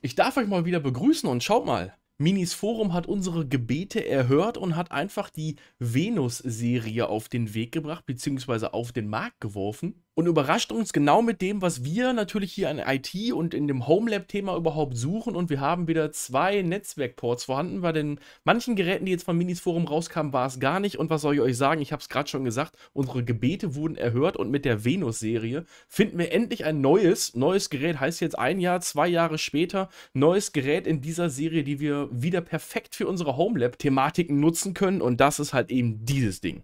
Ich darf euch mal wieder begrüßen und schaut mal. Minis Forum hat unsere Gebete erhört und hat einfach die Venus-Serie auf den Weg gebracht, beziehungsweise auf den Markt geworfen und überrascht uns genau mit dem, was wir natürlich hier an IT und in dem Homelab-Thema überhaupt suchen. Und wir haben wieder 2 Netzwerkports vorhanden. Bei den manchen Geräten, die jetzt von Minis Forum rauskamen, war es gar nicht. Und was soll ich euch sagen? Ich habe es gerade schon gesagt, unsere Gebete wurden erhört und mit der Venus-Serie finden wir endlich ein neues Gerät. Heißt jetzt 1 Jahr, 2 Jahre später, neues Gerät in dieser Serie, die wir wieder perfekt für unsere Homelab-Thematiken nutzen können. Und das ist halt eben dieses Ding.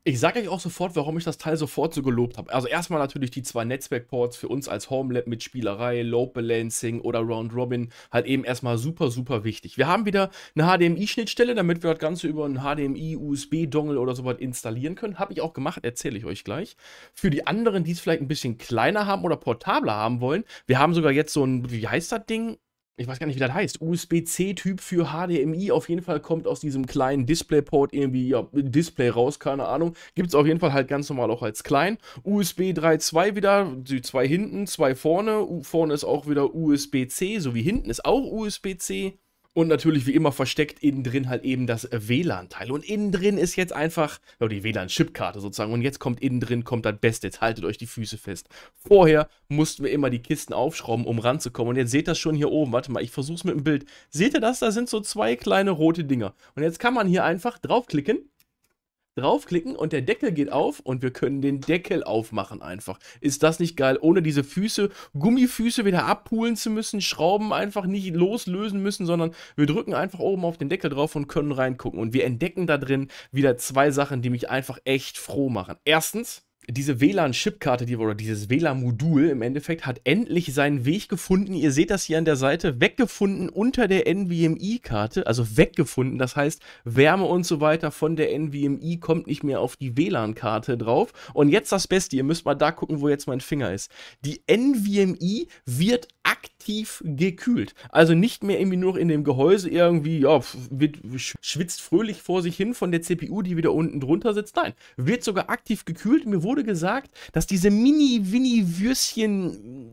Ich sage euch auch sofort, warum ich das Teil sofort so gelobt habe. Also erstmal natürlich die 2 Netzwerkports für uns als Homelab mit Spielerei, Load Balancing oder Round Robin halt eben erstmal super, super wichtig. Wir haben wieder eine HDMI-Schnittstelle, damit wir das Ganze über einen HDMI-USB-Dongle oder sowas installieren können. Habe ich auch gemacht, erzähle ich euch gleich. Für die anderen, die es vielleicht ein bisschen kleiner haben oder portabler haben wollen, wir haben sogar jetzt so ein, wie heißt das Ding? Ich weiß gar nicht, wie das heißt. USB-C-Typ für HDMI. Auf jeden Fall kommt aus diesem kleinen Displayport irgendwie ja, Display raus, keine Ahnung. Gibt es auf jeden Fall halt ganz normal auch als klein. USB 3.2 wieder, die 2 hinten, 2 vorne. Vorne ist auch wieder USB-C, sowie hinten ist auch USB-C. Und natürlich wie immer versteckt innen drin halt eben das WLAN-Teil. Und innen drin ist jetzt einfach, ja, die WLAN-Chipkarte sozusagen. Und jetzt kommt innen drin, kommt das Beste. Jetzt haltet euch die Füße fest. Vorher mussten wir immer die Kisten aufschrauben, um ranzukommen. Und jetzt seht ihr das schon hier oben. Warte mal, ich versuch's mit dem Bild. Seht ihr das? Da sind so 2 kleine rote Dinger. Und jetzt kann man hier einfach draufklicken und der Deckel geht auf und wir können den Deckel aufmachen einfach. Ist das nicht geil? Ohne diese Füße, Gummifüße wieder abpulen zu müssen, Schrauben einfach nicht loslösen müssen, sondern wir drücken einfach oben auf den Deckel drauf und können reingucken. Und wir entdecken da drin wieder 2 Sachen, die mich einfach echt froh machen. Erstens, diese WLAN-Chipkarte, oder dieses WLAN-Modul im Endeffekt, hat endlich seinen Weg gefunden. Ihr seht das hier an der Seite, weggefunden unter der NVMe-Karte, also weggefunden. Das heißt, Wärme und so weiter von der NVMe kommt nicht mehr auf die WLAN-Karte drauf. Und jetzt das Beste, ihr müsst mal da gucken, wo jetzt mein Finger ist. Die NVMe wird aktiv gekühlt. Also nicht mehr irgendwie nur in dem Gehäuse irgendwie, ja, schwitzt fröhlich vor sich hin von der CPU, die wieder unten drunter sitzt. Nein, wird sogar aktiv gekühlt. Mir wurde gesagt, dass diese Mini-Winnie-Würstchen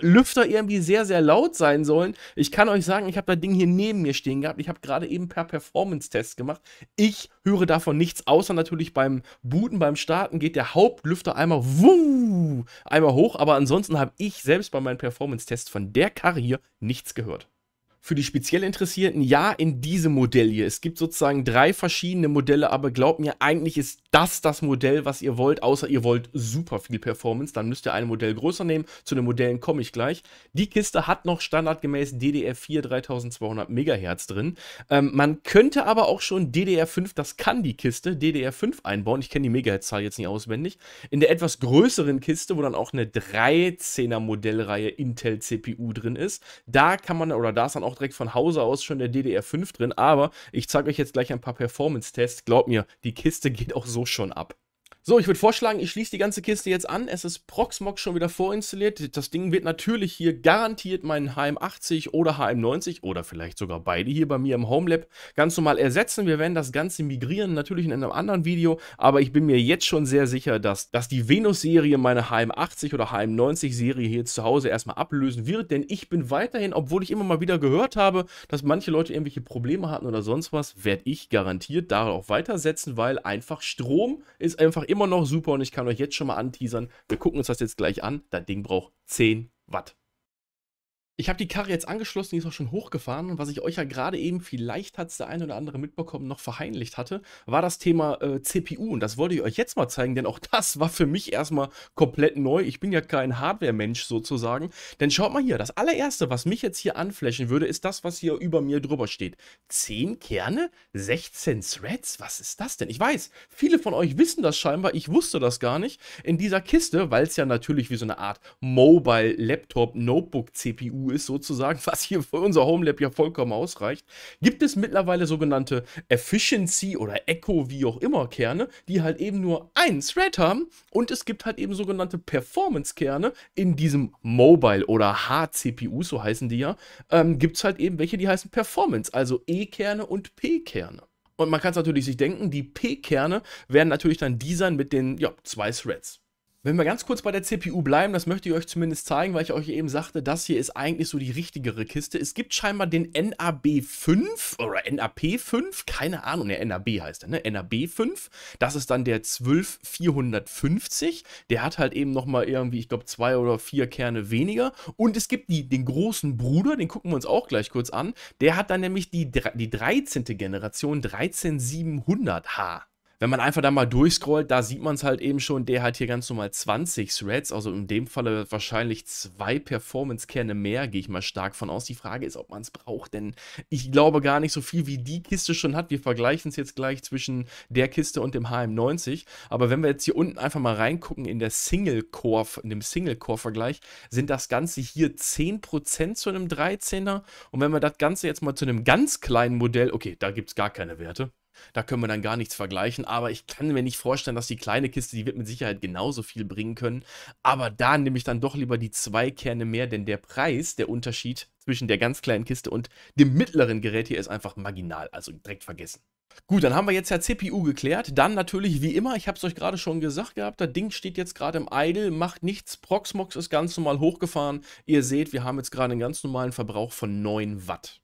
Lüfter irgendwie sehr, sehr laut sein sollen. Ich kann euch sagen, ich habe das Ding hier neben mir stehen gehabt. Ich habe gerade eben per Performance-Test gemacht. Ich höre davon nichts, außer natürlich beim Booten, beim Starten geht der Hauptlüfter einmal hoch. Aber ansonsten habe ich selbst bei meinem Performance-Test von der Karre hier nichts gehört. Für die speziell Interessierten, ja, in diesem Modell hier. Es gibt sozusagen 3 verschiedene Modelle, aber glaubt mir, eigentlich ist das Modell, was ihr wollt, außer ihr wollt super viel Performance. Dann müsst ihr ein Modell größer nehmen. Zu den Modellen komme ich gleich. Die Kiste hat noch standardgemäß DDR4 3200 MHz drin. Man könnte aber auch schon DDR5, das kann die Kiste, DDR5 einbauen. Ich kenne die Megahertz-Zahl jetzt nicht auswendig. In der etwas größeren Kiste, wo dann auch eine 13er Modellreihe Intel CPU drin ist, da kann man, oder da ist dann auch direkt von Hause aus schon der DDR5 drin, aber ich zeige euch jetzt gleich ein paar Performance-Tests. Glaubt mir, die Kiste geht auch so schon ab. So, ich würde vorschlagen, ich schließe die ganze Kiste jetzt an. Es ist Proxmox schon wieder vorinstalliert. Das Ding wird natürlich hier garantiert meinen HM80 oder HM90 oder vielleicht sogar beide hier bei mir im Homelab ganz normal ersetzen. Wir werden das Ganze migrieren, natürlich in einem anderen Video, aber ich bin mir jetzt schon sehr sicher, dass die Venus-Serie meine HM80 oder HM90-Serie hier zu Hause erstmal ablösen wird, denn ich bin weiterhin, obwohl ich immer mal wieder gehört habe, dass manche Leute irgendwelche Probleme hatten oder sonst was, werde ich garantiert darauf weitersetzen, weil einfach Strom ist einfach immer noch super und ich kann euch jetzt schon mal anteasern. Wir gucken uns das jetzt gleich an. Das Ding braucht 10 Watt. Ich habe die Karre jetzt angeschlossen, die ist auch schon hochgefahren. Und was ich euch ja gerade eben, vielleicht hat es der eine oder andere mitbekommen, noch verheimlicht hatte, war das Thema CPU. Und das wollte ich euch jetzt mal zeigen, denn auch das war für mich erstmal komplett neu. Ich bin ja kein Hardware-Mensch sozusagen. Denn schaut mal hier, das allererste, was mich jetzt hier anflashen würde, ist das, was hier über mir drüber steht. 10 Kerne? 16 Threads? Was ist das denn? Ich weiß, viele von euch wissen das scheinbar, ich wusste das gar nicht. In dieser Kiste, weil es ja natürlich wie so eine Art Mobile-Laptop-Notebook-CPU ist sozusagen, was hier für unser Homelab ja vollkommen ausreicht, gibt es mittlerweile sogenannte Efficiency oder Echo, wie auch immer, Kerne, die halt eben nur einen Thread haben und es gibt halt eben sogenannte Performance-Kerne in diesem Mobile oder H-CPU, so heißen die ja, gibt es halt eben welche, die heißen Performance, also E-Kerne und P-Kerne. Und man kann es natürlich sich denken, die P-Kerne werden natürlich dann die sein mit den 2 Threads. Wenn wir ganz kurz bei der CPU bleiben, das möchte ich euch zumindest zeigen, weil ich euch eben sagte, das hier ist eigentlich so die richtigere Kiste. Es gibt scheinbar den NAB5 oder NAP5, keine Ahnung, ne, NAB heißt der, ne? NAB5, das ist dann der 12450, der hat halt eben nochmal irgendwie, ich glaube, 2 oder 4 Kerne weniger. Und es gibt den großen Bruder, den gucken wir uns auch gleich kurz an, der hat dann nämlich die 13. Generation 13700H. Wenn man einfach da mal durchscrollt, da sieht man es halt eben schon, der hat hier ganz normal 20 Threads, also in dem Falle wahrscheinlich 2 Performance-Kerne mehr, gehe ich mal stark von aus. Die Frage ist, ob man es braucht, denn ich glaube gar nicht so viel, wie die Kiste schon hat. Wir vergleichen es jetzt gleich zwischen der Kiste und dem HM90, aber wenn wir jetzt hier unten einfach mal reingucken in dem Single-Core-Vergleich, sind das Ganze hier 10% zu einem 13er und wenn wir das Ganze jetzt mal zu einem ganz kleinen Modell, okay, da gibt es gar keine Werte. Da können wir dann gar nichts vergleichen, aber ich kann mir nicht vorstellen, dass die kleine Kiste, die wird mit Sicherheit genauso viel bringen können, aber da nehme ich dann doch lieber die 2 Kerne mehr, denn der Preis, der Unterschied zwischen der ganz kleinen Kiste und dem mittleren Gerät hier ist einfach marginal, also direkt vergessen. Gut, dann haben wir jetzt ja CPU geklärt, dann natürlich wie immer, ich habe es euch gerade schon gesagt gehabt, das Ding steht jetzt gerade im Idle, macht nichts, Proxmox ist ganz normal hochgefahren, ihr seht, wir haben jetzt gerade einen ganz normalen Verbrauch von 9 Watt.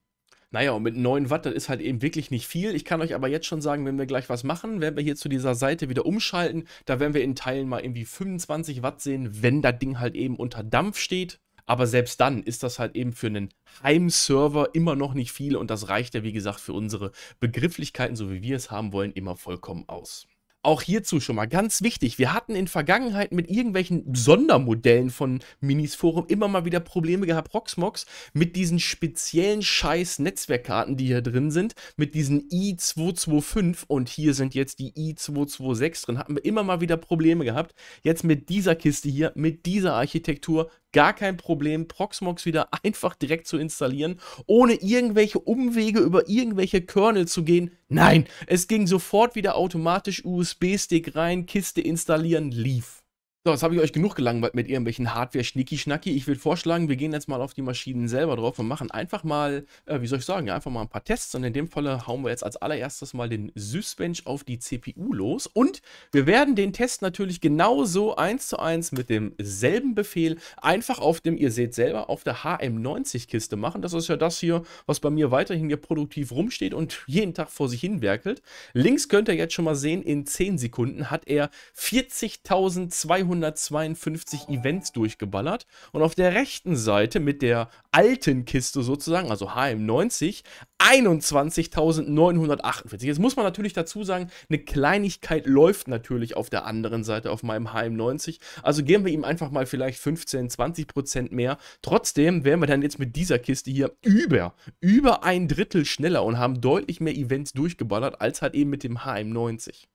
Naja, und mit 9 Watt, das ist halt eben wirklich nicht viel. Ich kann euch aber jetzt schon sagen, wenn wir gleich was machen, werden wir hier zu dieser Seite wieder umschalten. Da werden wir in Teilen mal irgendwie 25 Watt sehen, wenn das Ding halt eben unter Dampf steht. Aber selbst dann ist das halt eben für einen Heimserver immer noch nicht viel. Und das reicht ja, wie gesagt, für unsere Begrifflichkeiten, so wie wir es haben wollen, immer vollkommen aus. Auch hierzu schon mal ganz wichtig, wir hatten in Vergangenheit mit irgendwelchen Sondermodellen von Minis Forum immer mal wieder Probleme gehabt, Proxmox, mit diesen speziellen scheiß Netzwerkkarten, die hier drin sind, mit diesen i225 und hier sind jetzt die i226 drin, hatten wir immer mal wieder Probleme gehabt. Jetzt mit dieser Kiste hier, mit dieser Architektur, gar kein Problem, Proxmox wieder einfach direkt zu installieren, ohne irgendwelche Umwege über irgendwelche Kernel zu gehen. Nein, es ging sofort wieder automatisch USB-Stick rein, Kiste installieren, lief. So, jetzt habe ich euch genug gelangweilt mit irgendwelchen Hardware-Schnicki-Schnacki. Ich würde vorschlagen, wir gehen jetzt mal auf die Maschinen selber drauf und machen einfach mal, wie soll ich sagen, einfach mal ein paar Tests. Und in dem Falle hauen wir jetzt als allererstes mal den Sysbench auf die CPU los. Und wir werden den Test natürlich genauso 1:1 mit demselben Befehl einfach auf dem, ihr seht selber, auf der HM90-Kiste machen. Das ist ja das hier, was bei mir weiterhin hier produktiv rumsteht und jeden Tag vor sich hin werkelt. Links könnt ihr jetzt schon mal sehen, in 10 Sekunden hat er 40.252 Events durchgeballert und auf der rechten Seite mit der alten Kiste sozusagen, also HM90, 21.948. Jetzt muss man natürlich dazu sagen, eine Kleinigkeit läuft natürlich auf der anderen Seite auf meinem HM90, also geben wir ihm einfach mal vielleicht 15-20% mehr. Trotzdem wären wir dann jetzt mit dieser Kiste hier über ein Drittel schneller und haben deutlich mehr Events durchgeballert als halt eben mit dem HM90.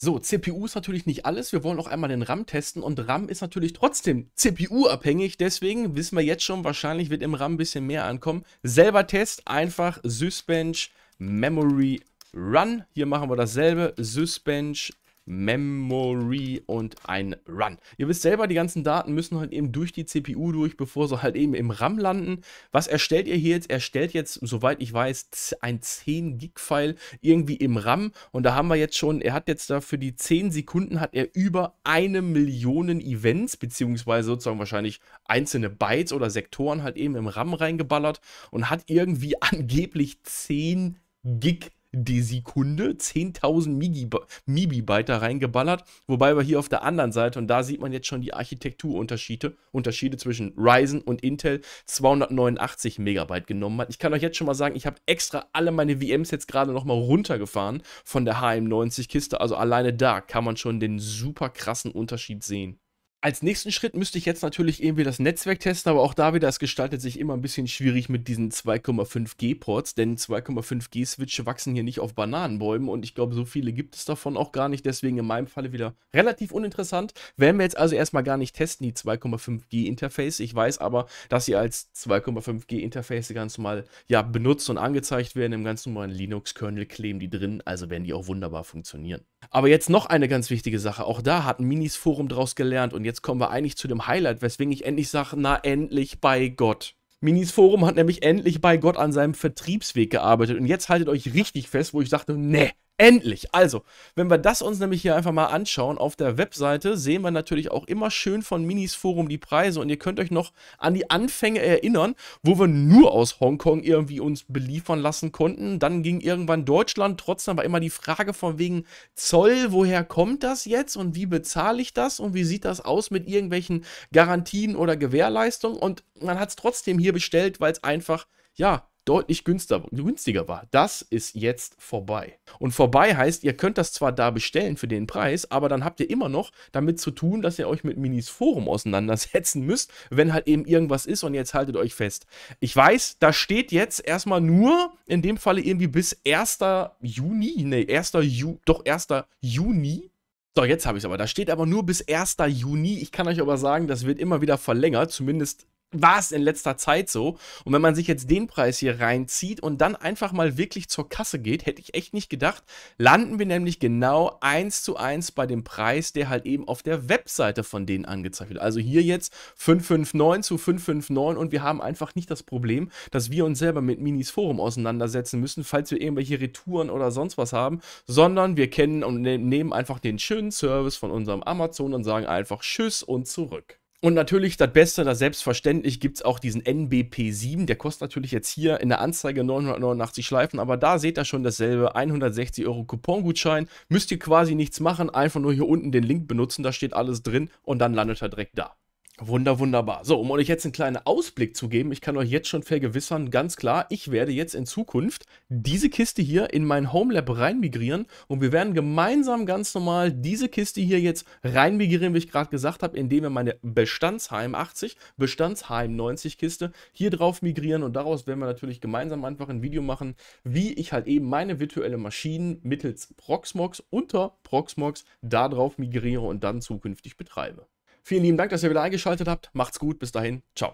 So, CPU ist natürlich nicht alles. Wir wollen auch einmal den RAM testen und RAM ist natürlich trotzdem CPU-abhängig. Deswegen wissen wir jetzt schon, wahrscheinlich wird im RAM ein bisschen mehr ankommen. Selber Test, einfach Sysbench Memory Run. Hier machen wir dasselbe, Sysbench Memory und ein Run. Ihr wisst selber, die ganzen Daten müssen halt eben durch die CPU durch, bevor sie halt eben im RAM landen. Was erstellt ihr hier jetzt? Erstellt jetzt, soweit ich weiß, ein 10-Gig-File irgendwie im RAM. Und da haben wir jetzt schon, er hat jetzt da für die 10 Sekunden hat er über 1 Million Events, beziehungsweise sozusagen wahrscheinlich einzelne Bytes oder Sektoren halt eben im RAM reingeballert und hat irgendwie angeblich 10 Gig die Sekunde, 10.000 MB da reingeballert, wobei wir hier auf der anderen Seite, und da sieht man jetzt schon die Architekturunterschiede zwischen Ryzen und Intel, 289 Megabyte genommen hat. Ich kann euch jetzt schon mal sagen, ich habe extra alle meine VMs jetzt gerade nochmal runtergefahren von der HM90-Kiste, also alleine da kann man schon den super krassen Unterschied sehen. Als nächsten Schritt müsste ich jetzt natürlich irgendwie das Netzwerk testen, aber auch da wieder, es gestaltet sich immer ein bisschen schwierig mit diesen 2,5G-Ports, denn 2,5G-Switche wachsen hier nicht auf Bananenbäumen und ich glaube, so viele gibt es davon auch gar nicht, deswegen in meinem Falle wieder relativ uninteressant. Werden wir jetzt also erstmal gar nicht testen, die 2,5G-Interface. Ich weiß aber, dass sie als 2,5G-Interface ganz normal ja, benutzt und angezeigt werden. Im ganz normalen Linux-Kernel kleben die drin, also werden die auch wunderbar funktionieren. Aber jetzt noch eine ganz wichtige Sache, auch da hat ein Minis Forum draus gelernt und jetzt kommen wir eigentlich zu dem Highlight, weswegen ich endlich sage, na endlich bei Gott. Minis Forum hat nämlich endlich bei Gott an seinem Vertriebsweg gearbeitet und jetzt haltet euch richtig fest, wo ich sagte, ne, Endlich! Also, wenn wir das uns nämlich hier einfach mal anschauen, auf der Webseite sehen wir natürlich auch immer schön von Minis Forum die Preise und ihr könnt euch noch an die Anfänge erinnern, wo wir nur aus Hongkong irgendwie uns beliefern lassen konnten. Dann ging irgendwann Deutschland, trotzdem war immer die Frage von wegen Zoll, woher kommt das jetzt und wie bezahle ich das und wie sieht das aus mit irgendwelchen Garantien oder Gewährleistungen, und man hat es trotzdem hier bestellt, weil es einfach, ja, deutlich günstiger war. Das ist jetzt vorbei. Und vorbei heißt, ihr könnt das zwar da bestellen für den Preis, aber dann habt ihr immer noch damit zu tun, dass ihr euch mit Minis Forum auseinandersetzen müsst, wenn halt eben irgendwas ist, und jetzt haltet euch fest. Ich weiß, da steht jetzt erstmal nur, in dem Falle irgendwie bis 1. Juni, nee, 1. Juni. So, jetzt habe ich es aber. Da steht aber nur bis 1. Juni. Ich kann euch aber sagen, das wird immer wieder verlängert, zumindest war es in letzter Zeit so. Und wenn man sich jetzt den Preis hier reinzieht und dann einfach mal wirklich zur Kasse geht, hätte ich echt nicht gedacht, landen wir nämlich genau 1:1 bei dem Preis, der halt eben auf der Webseite von denen angezeigt wird. Also hier jetzt 559 zu 559, und wir haben einfach nicht das Problem, dass wir uns selber mit Minis Forum auseinandersetzen müssen, falls wir irgendwelche Retouren oder sonst was haben, sondern wir kennen und nehmen einfach den schönen Service von unserem Amazon und sagen einfach Tschüss und zurück. Und natürlich das Beste, das selbstverständlich gibt es auch diesen NBP7, der kostet natürlich jetzt hier in der Anzeige 989 Schleifen, aber da seht ihr schon dasselbe, 160 € Coupongutschein, müsst ihr quasi nichts machen, einfach nur hier unten den Link benutzen, da steht alles drin und dann landet er direkt da. Wunderbar. So, um euch jetzt einen kleinen Ausblick zu geben, ich kann euch jetzt schon vergewissern, ganz klar, ich werde jetzt in Zukunft diese Kiste hier in mein Homelab rein migrieren und wir werden gemeinsam ganz normal diese Kiste hier jetzt rein migrieren, wie ich gerade gesagt habe, indem wir meine Bestandsheim 80, Bestandsheim 90 Kiste hier drauf migrieren, und daraus werden wir natürlich gemeinsam einfach ein Video machen, wie ich halt eben meine virtuelle Maschinen mittels Proxmox unter Proxmox da drauf migriere und dann zukünftig betreibe. Vielen lieben Dank, dass ihr wieder eingeschaltet habt. Macht's gut, bis dahin. Ciao.